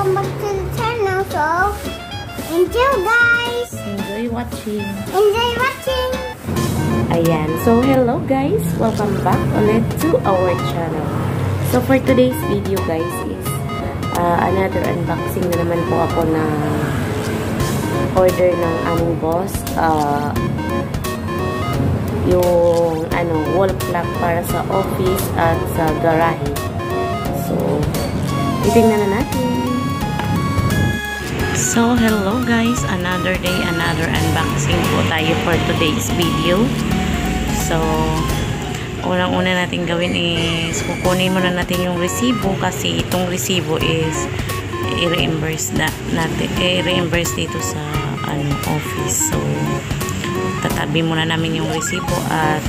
welcome back to the channel. So, enjoy guys! Enjoy watching! Enjoy watching! Ayan. So, hello guys! Welcome back ulit to our channel. So, for today's video guys is another unboxing na naman po ako na order ng aming boss. Yung wall clock para sa office at sa garahe. So, titingnan na natin. So, hello guys! Another day, another unboxing po tayo for today's video. So, unang-una natin gawin is kukunin muna natin yung resibo kasi itong resibo is i-reimburse dito sa office. So, tatabi muna namin yung resibo at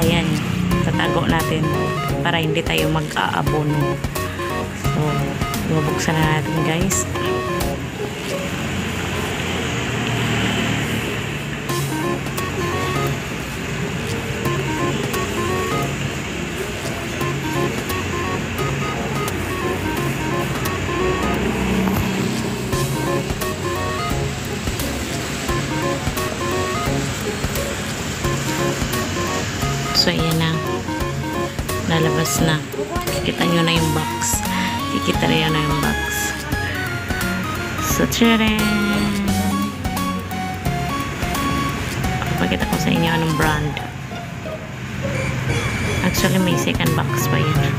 ayan, tatago natin para hindi tayo mag-aabono. So, bubuksan na natin guys. So, ayan na. Lalabas na. Kikita nyo na yung box. Kikita na yung box. So, tcharan! Pakita ko sa inyo anong brand. Actually, may second box pa yan.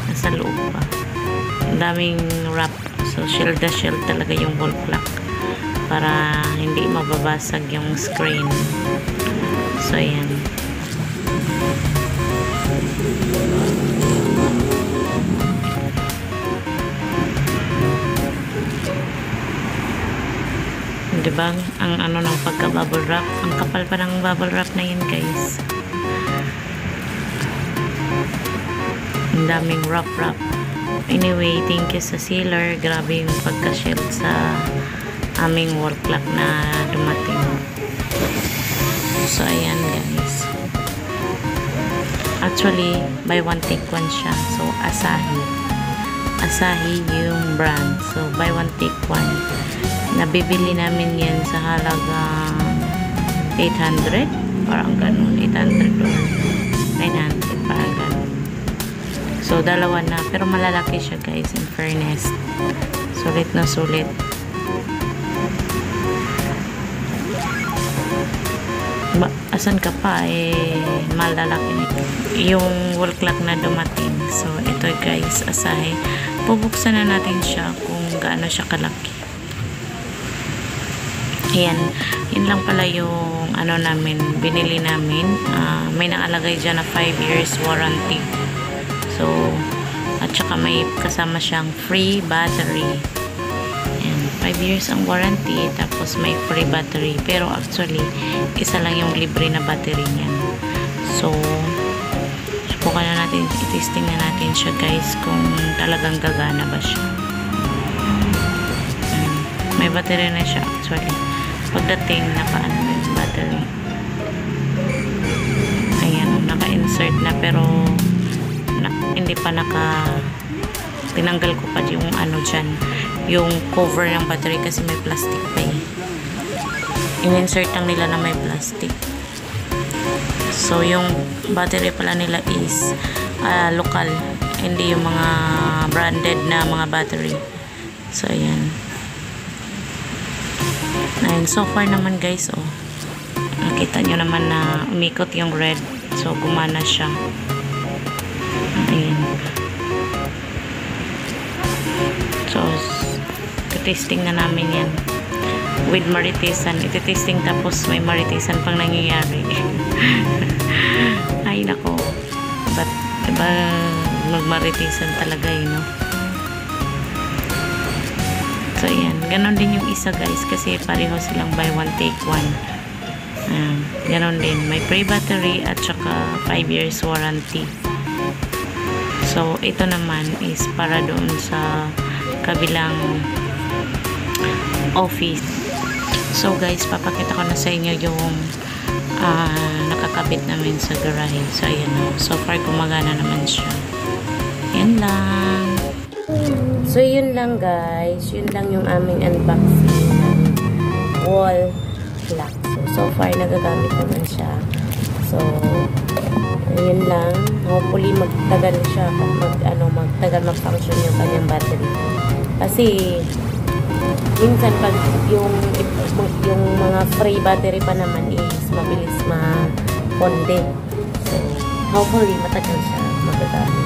Nasa loob pa. Ang daming wrap. So, shield na shield talaga yung wall clock. Para hindi mababasag yung screen. So, ayan. Diba? Ang ng pagka-bubble wrap. Ang kapal pa ng bubble wrap na yun, guys. Ang daming wrap. Anyway, thank you sa sealer. Grabe yung pagka-shield sa aming wall clock na dumating. So, ayan, guys. Actually, buy one take one siya. So, Asahi yung brand. So, buy one take one. Nabibili namin yan sa halagang 800. Parang ganun. 800 or 900. Parang ganun. So, dalawa na. Pero malalaki siya guys, in fairness. Sulit na sulit. Asan ka pa? Malalaki na yung wall clock na dumating. So, ito guys, Asahi. Bubuksan na natin siya kung gaano siya kalaki. Ayan. Yun lang pala yung namin, binili namin. May nakalagay dyan na 5 years warranty. So, at saka may kasama siyang free battery. Ayan. 5 years ang warranty. Tapos may free battery. Pero actually, isa lang yung libre na battery niyan. So, subukan na natin, i-testing na natin siya guys kung talagang gagana ba siya. May battery na siya actually. Pagdating, naka-ano yung battery. Ayan, naka-insert na pero hindi pa tinanggal ko pa yung dyan, yung cover ng battery kasi may plastic pa in-insert lang nila na may plastic. So, yung battery pala nila is local, hindi yung mga branded na mga battery. So, ayan. And so far naman guys, nakita nyo naman na umikot yung red. So, gumana siya. Ayan. So, testing na namin yan. With maritisan. Iti-testing tapos may maritisan pang nangyayari. Ay, nako. But, diba, magmaritisan talaga no? So, ayan. Ganon din yung isa, guys. Kasi pareho silang buy one, take one. Ganon din. May free battery at saka 5 years warranty. So, ito naman is para doon sa kabilang office. So, guys, papakita ko na sa inyo yung nakakabit namin sa garahe. So, ayan o. So far, gumagana naman siya. Yan lang. So, yun lang guys. Yun lang yung aming unboxing ng wall clock. So far, nagagamit naman siya. So, yun lang. Hopefully, magtagal siya. Magtagal mag-function yung kanyang battery. Kasi, minsan pag yung mga free battery pa naman is mabilis ma-ponde. So, hopefully, matagal siya magagamit.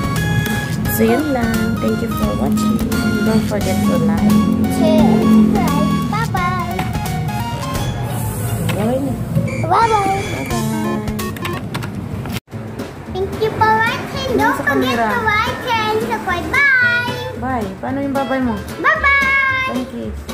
So, yun lang. Thank you for watching. Don't forget to like, share, and subscribe. Bye-bye. Bye-bye. Bye-bye. Thank you for watching. Don't Nasa forget camera. to like and subscribe. Bye. Bye. Paano yung bye-bye mo? Bye-bye. Thank you.